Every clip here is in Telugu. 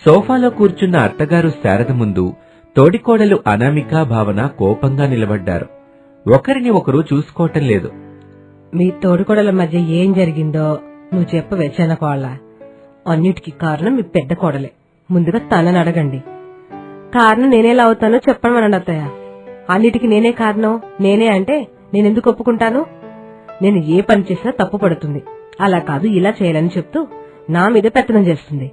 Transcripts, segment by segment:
సోఫాలో కూర్చున్న అత్తగారు శారద ముందు తోడికోడలు అనామిక భావన కోపంగా నిలబడ్డారు. ఒకరిని ఒకరు చూసుకోవటం లేదు. మీ తోడికోడల మధ్య ఏం జరిగిందో నువ్వు చెప్పవే చిన్నకోళ్ళ. అన్నిటికీ కారణం మీ పెద్ద కోడలే. ముందుగా తనని అడగండి. కారణం నేనేలా అవుతానో చెప్పమనండి అత్తయ్య. అన్నిటికీ నేనే కారణం, నేనే అంటే నేనెందుకు ఒప్పుకుంటాను? నేను ఏ పని చేసినా తప్పు పడుతుంది. అలా కాదు ఇలా చేయాలని చెప్తూ నా మీద పెత్తనం చేస్తుంది.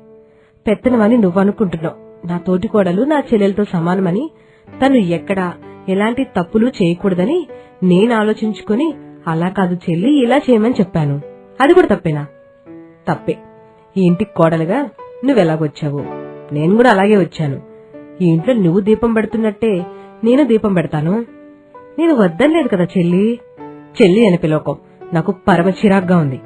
పెత్తనమని నువ్వు అనుకుంటున్నావు. నా తోటికోడలు నా చెల్లెలతో సమానమని, తను ఎక్కడా ఎలాంటి తప్పులు చేయకూడదని నేను ఆలోచించుకుని అలా కాదు చెల్లి ఇలా చేయమని చెప్పాను. అది కూడా తప్పేనా? తప్పే. ఈ ఇంటికి కోడలుగా నువ్వెలాగొచ్చావు నేను కూడా అలాగే వచ్చాను. ఈ ఇంట్లో నువ్వు దీపం పెడుతున్నట్టే నేను దీపం పెడతాను. నేను వద్దనలేదు కదా చెల్లి. చెల్లి అని పిలవకం నాకు పరమ చిరాగ్గా ఉంది.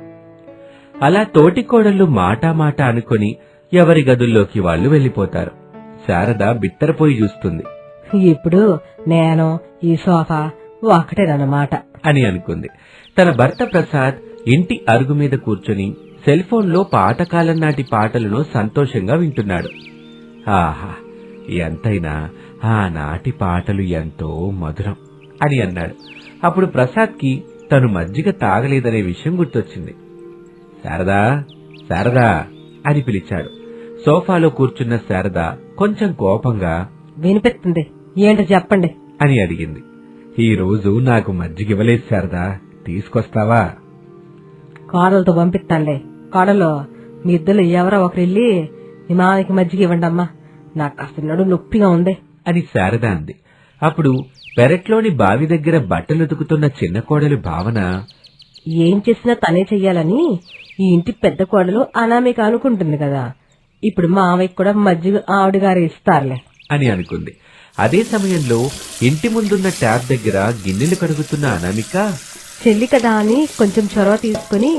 అలా తోటికోడళ్లు మాటా అనుకుని ఎవరి గదుల్లోకి వాళ్లు వెళ్లిపోతారు. శారద బిత్తరపోయి చూస్తుంది. ఇప్పుడు నేను ఈ సోఫా ఒకటేనన్నమాట అని అనుకుంది. తన భర్త ప్రసాద్ ఇంటి అరుగు మీద కూర్చొని సెల్ ఫోన్లో పాతకాలం నాటి పాటలను సంతోషంగా వింటున్నాడు. ఆహా, ఎంతైనా ఆనాటి పాటలు ఎంతో మధురం అని అన్నాడు. అప్పుడు ప్రసాద్కి తను మజ్జిగ తాగలేదనే విషయం గుర్తొచ్చింది. శారదా, శారదా అని పిలిచాడు. సోఫాలో కూర్చున్న శారద కొంచెం కోపంగా వినిపిస్తుంది, ఏంటో చెప్పండి అని అడిగింది. ఈ రోజు నాకు మజ్జిగివ్వలేదు శారదా, తీసుకొస్తావా? కోడలతో పంపిస్తానులే. కోడలో మీ ఇద్దరు ఎవరో ఒకరెళ్ళి నీ మామకి మజ్జిగ ఇవ్వండమ్మా, నాకు అసలు నడుము నొప్పిగా ఉంది అని శారద అంది. అప్పుడు పెరట్లోని బావి దగ్గర బట్టలు ఉతుకుతున్న చిన్న కోడలు భావన, ఏం చేసినా తనే చెయ్యాలని ఈ ఇంటి పెద్ద కోడలు అనామిక అనుకుంటుంది కదా, ఇప్పుడు మావయ్యకి కూడా మజ్జిగ ఆవిడగారు ఇస్తారులే అని అనుకుంది. అదే సమయంలో ఇంటి ముందున్న ట్యాప్ దగ్గర గిన్నెలు కడుగుతున్న అనామిక, చెల్లి కదా అని కొంచెం చొరవ తీసుకుని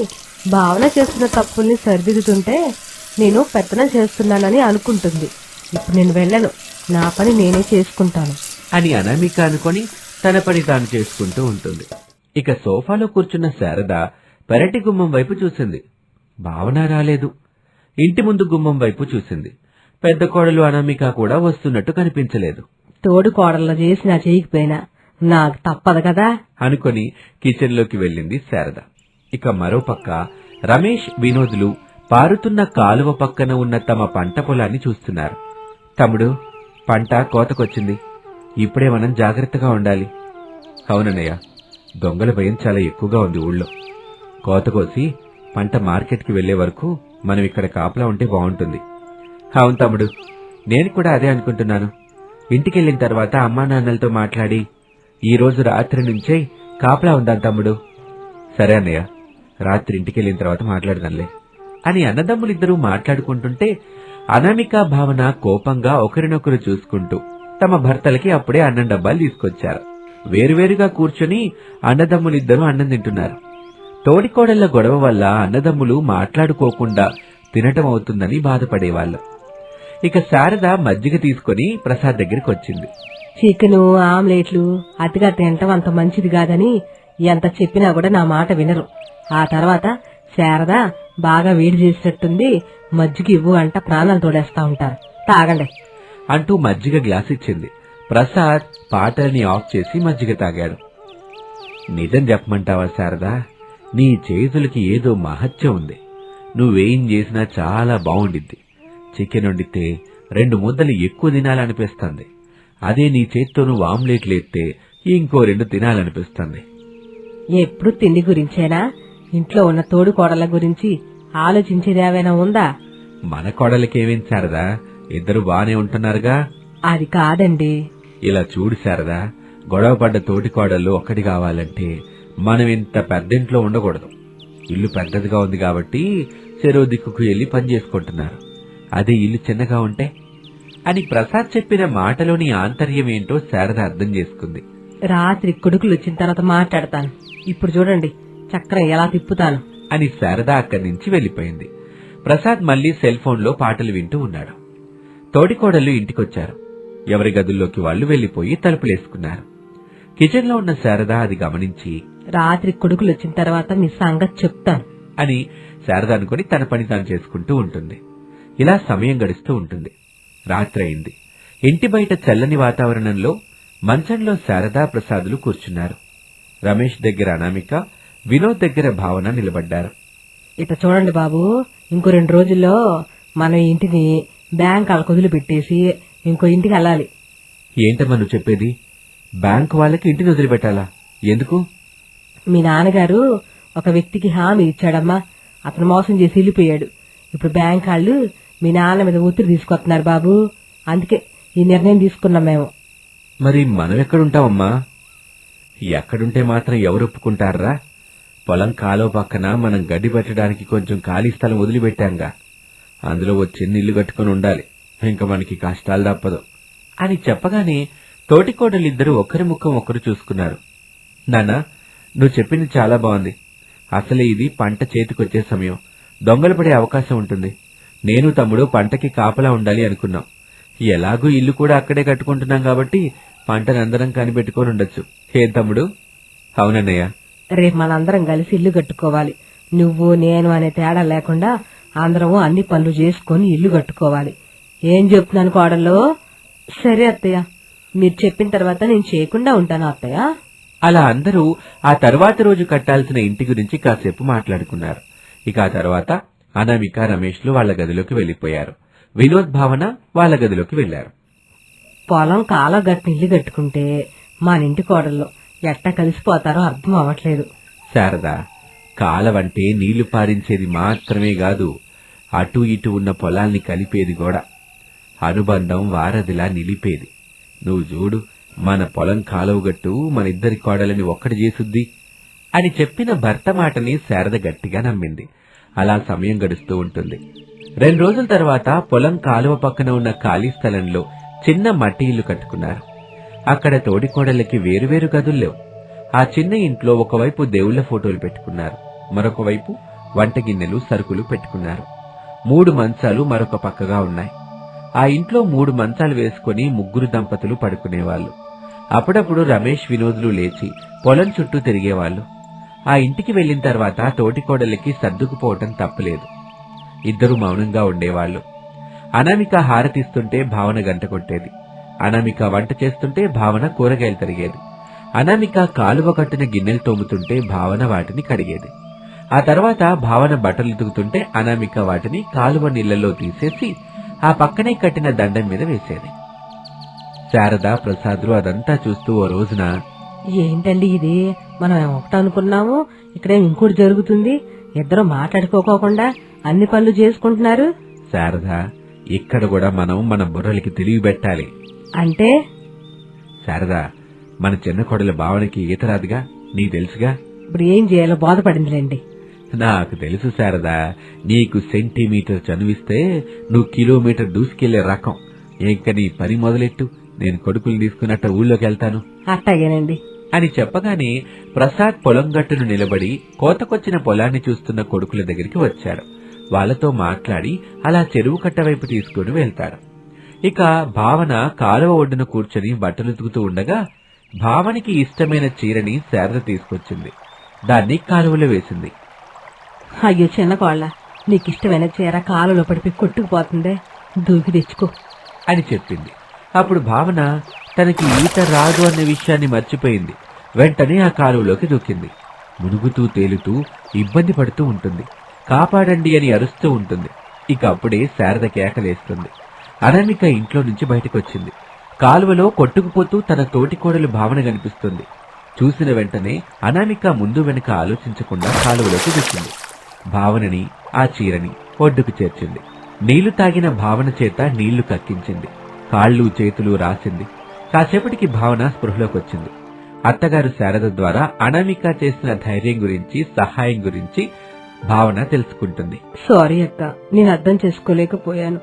భావన చేస్తున్న తప్పుల్ని సరిదిద్దుతుంటే నేను పెత్తనం చేస్తున్నానని అనుకుంటుంది. ఇప్పుడు నేను వెళ్ళను, నా పని నేనే చేసుకుంటాను అని అనామిక అనుకొని తన పని తాను చేసుకుంటూ ఉంటుంది. ఇక సోఫాలో కూర్చున్న శారద పెరటి గుమ్మం వైపు చూసింది. భావన రాలేదు. ఇంటి ముందు గుమ్మం వైపు చూసింది. పెద్ద కోడలు అనామిక కూడా వస్తున్నట్టు కనిపించలేదు. తోడు కోడల్లో చేసినా చేయకపోయినా నాకు తప్పదు కదా అనుకొని కిచెన్లోకి వెళ్ళింది శారద. ఇక మరోపక్క రమేష్, వినోదులు పారుతున్న కాలువ పక్కన ఉన్న తమ పంట పొలాన్ని చూస్తున్నారు. తమ్ముడు, పంట కోతకొచ్చింది, ఇప్పుడే మనం జాగ్రత్తగా ఉండాలి. అవునన్నయ్య, దొంగల భయం చాలా ఎక్కువగా ఉంది ఊళ్ళో. కోతకోసి పంట మార్కెట్కి వెళ్లే వరకు మనం ఇక్కడ కాపలా ఉంటే బాగుంటుంది. అవును తమ్ముడు, నేను కూడా అదే అనుకుంటున్నాను. ఇంటికెళ్లిన తర్వాత అమ్మా నాన్నలతో మాట్లాడి ఈ రోజు రాత్రి నుంచే కాపలా ఉందాం తమ్ముడు. సరే అన్నయ్య, రాత్రి ఇంటికెళ్లిన తర్వాత మాట్లాడదాంలే అని అన్నదమ్ములిద్దరూ మాట్లాడుకుంటుంటే అనామిక, భావన కోపంగా ఒకరినొకరు చూసుకుంటూ తమ భర్తలకి అప్పుడే అన్నం డబ్బాలు తీసుకొచ్చారు. వేరువేరుగా కూర్చొని అన్నదమ్ములిద్దరూ అన్నం తింటున్నారు. తోడికోడళ్ల గొడవ వల్ల అన్నదమ్ములు మాట్లాడుకోకుండా తినటం అవుతుందని బాధపడేవాళ్లు. ఇక శారద మజ్జిగ తీసుకుని ప్రసాద్ దగ్గరికి వచ్చింది. చికెను, ఆమ్లెట్లు అతిగా తినటం అంత మంచిది కాదని ఎంత చెప్పినా కూడా నా మాట వినరు. ఆ తర్వాత శారద బాగా వేడి చేసినట్టుంది, మజ్జిగ ఇవ్వు అంట ప్రాణాలు తోడేస్తా ఉంటారు, తాగండి అంటూ మజ్జిగ గ్లాస్ ఇచ్చింది. ప్రసాద్ పాటల్ని ఆఫ్ చేసి మజ్జిగ తాగాడు. నిజం చెప్పమంటావా శారదా, నీ చేతులకి ఏదో మహత్యం ఉంది. నువ్వేం చేసినా చాలా బావుండిద్ది. చికెన్ వండితే 2 ముద్దలు ఎక్కువ తినాలనిపిస్తుంది. అదే నీ చేత్తో నువ్వు ఆమ్లెట్లు ఎత్తే ఇంకో 2 తినాలనిపిస్తుంది. ఎప్పుడు తిండి గురించేనా? ఇంట్లో ఉన్న తోడు కోడల గురించి ఆలోచించేదేమైనా ఉందా? మన కోడలకేమేం శారదా, ఇద్దరు బానే ఉంటున్నారుగా. అది కాదండి. ఇలా చూడు శారదా, గొడవపడ్డ తోటి కోడళ్ళు ఒక్కటి కావాలంటే మనం ఇంత పెద్దింట్లో ఉండకూడదు. ఇల్లు పెద్దదిగా ఉంది కాబట్టి చెరో దిక్కుకు వెళ్లి పని చేసుకుంటున్నారు. అదే ఇల్లు చిన్నగా ఉంటే అని ప్రసాద్ చెప్పిన మాటలోని ఆంతర్యం ఏంటో శారద అర్థం చేసుకుంది. రాత్రి కొడుకులు వచ్చిన తర్వాత మాట్లాడతాను, ఇప్పుడు చూడండి చక్రం ఎలా తిప్పుతాను అని శారద అక్కడి నుంచి వెళ్లిపోయింది. ప్రసాద్ మళ్లీ సెల్ ఫోన్లో పాటలు వింటూ ఉన్నాడు. తోడికోడళ్లు ఇంటికొచ్చారు. ఎవరి గదుల్లోకి వాళ్లు వెళ్లిపోయి తలుపులేసుకున్నారు. కిచెన్లో ఉన్న శారద అది గమనించి, రాత్రి కొడుకులు వచ్చిన తర్వాత మీ సంగతి చెప్తాను అని శారద అనుకుని తన పని తాను చేసుకుంటూ ఉంటుంది. ఇలా సమయం గడుస్తూ ఉంటుంది. రాత్రి అయింది. ఇంటి బయట చల్లని వాతావరణంలో మంచంలో శారదా ప్రసాదులు కూర్చున్నారు. రమేష్ దగ్గర అనామిక, వినోద్ దగ్గర భావన నిలబడ్డారు. ఇట చూడండి బాబు, ఇంకో 2 రోజుల్లో మనం ఈ ఇంటిని బ్యాంక్ వాళ్ళకు వదిలిపెట్టేసి ఇంకో ఇంటికి వెళ్ళాలి. ఏంటమ్మా నువ్వు చెప్పేది? బ్యాంకు వాళ్ళకి ఇంటిని వదిలిపెట్టాలా? ఎందుకు? మీ నాన్నగారు ఒక వ్యక్తికి హామీ ఇచ్చాడమ్మా. అతను మోసం చేసి వెళ్ళిపోయాడు. ఇప్పుడు బ్యాంక్ వాళ్ళు మీ నాన్న మీద ఒత్తిడి తీసుకొస్తున్నారు బాబు. అందుకే ఈ నిర్ణయం తీసుకున్నాం మేము. మరి మనం ఎక్కడుంటామమ్మా? ఎక్కడుంటే మాత్రం ఎవరు ఒప్పుకుంటారా? పొలం కాలువ పక్కన మనం గడ్డి పెట్టడానికి కొంచెం ఖాళీ స్థలం వదిలిపెట్టాంగా. అందులో ఓ చిన్న ఇల్లు కట్టుకుని ఉండాలి. ఇంకా మనకి కష్టాలు తప్పదు అని చెప్పగానే తోటికోడలిద్దరూ ఒకరి ముఖం ఒకరు చూసుకున్నారు. నాన్న, నువ్వు చెప్పింది చాలా బాగుంది. అసలే ఇది పంట చేతికొచ్చే సమయం. దొంగలు పడే అవకాశం ఉంటుంది. నేను తమ్ముడు పంటకి కాపలా ఉండాలి అనుకున్నాం. ఎలాగూ ఇల్లు కూడా అక్కడే కట్టుకుంటున్నాం కాబట్టి పంటనందరం కనిపెట్టుకొని ఉండొచ్చు. ఏం తమ్ముడు? అవునన్నయ్య. రేపు మనందరం కలిసి ఇల్లు కట్టుకోవాలి. నువ్వు నేను అనే తేడా లేకుండా అందరం అన్ని పనులు చేసుకుని ఇల్లు కట్టుకోవాలి. ఏం చెప్తున్నాను కోడల్లో? సరే అత్తయ్య, మీరు చెప్పిన తర్వాత నేను చేయకుండా ఉంటాను అత్తయ్య. అలా అందరూ ఆ తర్వాత రోజు కట్టాల్సిన ఇంటి గురించి కాసేపు మాట్లాడుకున్నారు. ఇక ఆ తర్వాత అనామిక, రమేష్లు వాళ్ల గదిలోకి వెళ్లిపోయారు. వినోద్, భావన వాళ్ల గదిలోకి వెళ్లారు. పొలం కాల గట్టిన ఇల్లు కట్టుకుంటే మన ఇంటి కోడల్లో ఎట్టా కలిసిపోతారో అర్థం అవ్వట్లేదు. శారదా, కాలవంటే నీళ్లు పారించేది మాత్రమే కాదు, అటూ ఇటు ఉన్న పొలాల్ని కలిపేది కూడా. అనుబంధం వారధిలా నిలిపేది. నువ్వు చూడు, మన పొలం కాలువగట్టు మన ఇద్దరి కోడలని ఒక్కటి చేసుద్ది అని చెప్పిన భర్త మాటని శారద గట్టిగా నమ్మింది. అలా సమయం గడుస్తూ ఉంటుంది. 2 రోజుల తర్వాత పొలం కాలువ పక్కన ఉన్న ఖాళీ స్థలంలో చిన్న మట్టి ఇల్లు కట్టుకున్నారు. అక్కడ తోడికోడళ్ళకి వేరువేరు గదుల్లేవు. ఆ చిన్న ఇంట్లో ఒకవైపు దేవుళ్ల ఫోటోలు పెట్టుకున్నారు. మరొక వైపు వంట గిన్నెలు, సరుకులు పెట్టుకున్నారు. 3 మంచాలు మరొక పక్కగా ఉన్నాయి. ఆ ఇంట్లో 3 మంచాలు వేసుకుని 3 దంపతులు పడుకునేవాళ్లు. అప్పుడప్పుడు రమేష్, వినోదులు లేచి పొలం చుట్టూ తిరిగేవాళ్లు. ఆ ఇంటికి వెళ్లిన తర్వాత తోటికోడళ్ళకి సర్దుకుపోవటం తప్పలేదు. ఇద్దరు మౌనంగా ఉండేవాళ్లు. అనామిక హారతిస్తుంటే భావన గంట కొట్టేది. అనామిక వంట చేస్తుంటే భావన కూరగాయలు తరిగేది. అనామిక కాలువ కట్టిన గిన్నెలు తోముతుంటే భావన వాటిని కడిగేది. ఆ తర్వాత భావన బట్టలు ఉతుకుతుంటే అనామిక వాటిని కాలువ నీళ్లలో తీసేసి ఆ పక్కనే కట్టిన దండం మీద వేసేది. శారద, ప్రసాదులు అదంతా చూస్తూ ఓ రోజున, ఏంటండి ఇది? మనం ఒకటి అనుకున్నాము, ఇక్కడేం ఇంకోటి జరుగుతుంది. ఇద్దరు మాట్లాడుకోకుండా అన్ని పనులు చేసుకుంటున్నారు. శారద, ఇక్కడ కూడా మనం మన బుర్రలకి తెలివి పెట్టాలి. అంటే? శారదా, మన చిన్న కొడల భావనకి ఈత రాదుగా, నీకు తెలుసుగా. ఇప్పుడు ఏం చేయాలో బోధపడిందిలేండి. నాకు తెలుసు శారదా, నీకు సెంటీమీటర్ చనువిస్తే నువ్వు కిలోమీటర్ దూసుకెళ్లే రకం. ఇంకా నీ పని మొదలెట్టు, నేను కొడుకులు తీసుకున్నట్టు ఊళ్ళోకి వెళ్తాను అట్టాగేనండి అని చెప్పగానే ప్రసాద్ పొలం గట్టును నిలబడి కోతకొచ్చిన పొలాన్ని చూస్తున్న కొడుకుల దగ్గరికి వచ్చాడు. వాళ్లతో మాట్లాడి అలా చెరువు కట్ట వైపు తీసుకుని వెళ్తాడు. ఇక భావన కాలువ ఒడ్డున కూర్చొని బట్టలుతుకుతూ ఉండగా భావనకి ఇష్టమైన చీరని శారద తీసుకొచ్చింది. దాన్ని కాలువలో వేసింది. అయ్యో చిన్న కోళ్ళ, నీకిష్టమైన చీర కాలువలో పడిపోయి కొట్టుకుపోతుందే, దూకి తెచ్చుకో అని చెప్పింది. అప్పుడు భావన తనకి ఈత రాదు అన్న విషయాన్ని మర్చిపోయింది. వెంటనే ఆ కాలువలోకి దూకింది. మునుగుతూ తేలుతూ ఇబ్బంది పడుతూ ఉంటుంది. కాపాడండి అని అరుస్తూ ఉంటుంది. ఇక అప్పుడే శారద కేకలేస్తుంది. అనామిక ఇంట్లో నుంచి బయటకొచ్చింది. కాలువలో కొట్టుకుపోతూ తన తోటికోడలు భావన కనిపిస్తుంది. చూసిన వెంటనే అనామిక ముందు వెనుక ఆలోచించకుండా కాలువలోకి దూకింది. భావనని, ఆ చీరని ఒడ్డుకు చేర్చింది. నీళ్లు తాగిన భావన చేత నీళ్లు కక్కించింది. కాళ్ళు చేతులు రాసింది. కాసేపటికి భావన స్పృహలోకొచ్చింది. అత్తగారు శారద ద్వారా అనామిక చేసిన ధైర్యం గురించి, సహాయం గురించి భావన తెలుసుకుంటుంది. సారీ అక్క, నేను అర్థం చేసుకోలేకపోయాను.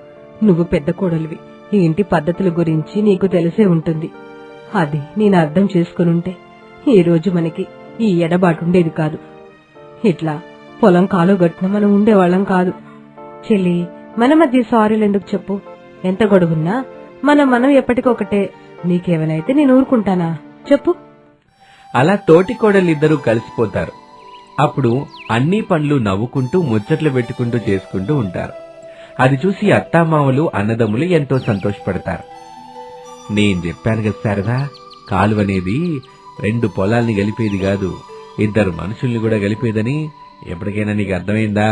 నువ్వు పెద్ద కోడలివి, ఈ ఇంటి పద్ధతుల గురించి నీకు తెలిసే ఉంటుంది. అది నేను అర్థం చేసుకునుంటే ఈ రోజు మనకి ఈ ఎడబాటుండేది కాదు. ఇట్లా పొలం కాలు గట్టున మనం ఉండేవాళ్ళం కాదు. చెల్లి, మన మధ్య సారీలు ఎందుకు చెప్పు? ఎంత గొడవున్నా మనం ఎప్పటికొకటే. నీకేమైతే నేను ఊరుకుంటానా చెప్పు? అలా తోటికోడలిద్దరూ కలిసిపోతారు. అప్పుడు అన్ని పనులు నవ్వుకుంటూ ముచ్చట్లు పెట్టుకుంటూ చేసుకుంటూ ఉంటారు. అది చూసి అత్తామామలు అన్నదమ్ములు ఎంతో సంతోషపడతారు. నేను చెప్పాను కదా శారదా, కాలువనేది 2 పొలాల్ని కలిపేది కాదు, 2 మనుషుల్ని కూడా కలిపేదని. ఎప్పటికైనా నీకు అర్థమైందా?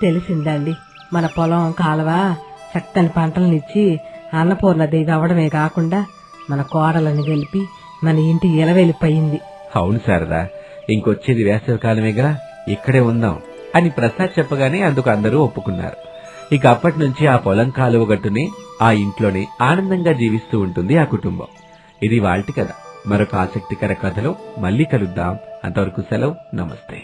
తెలిసిందండి. మన పొలం కాలువ చక్కని పంటలనిచ్చి అన్నపూర్ణదేవి అవడమే కాకుండా మన కోడలని గెలిపి మన ఇంటి ఇలవెలిపోయింది. అవును శారదా, ఇంకొచ్చేది వేసవి కాలమేగా, ఇక్కడే ఉందాం అని ప్రసాద్ చెప్పగానే అందుకు అందరూ ఒప్పుకున్నారు. ఇక అప్పటి నుంచి ఆ పొలం కాలువ గట్టునే, ఆ ఇంట్లోనే ఆనందంగా జీవిస్తూ ఉంటుంది ఆ కుటుంబం. ఇది వాల్టి కథ. మరొక ఆసక్తికర కథలో మళ్ళీ కలుద్దాం. అంతవరకు సెలవు. నమస్తే.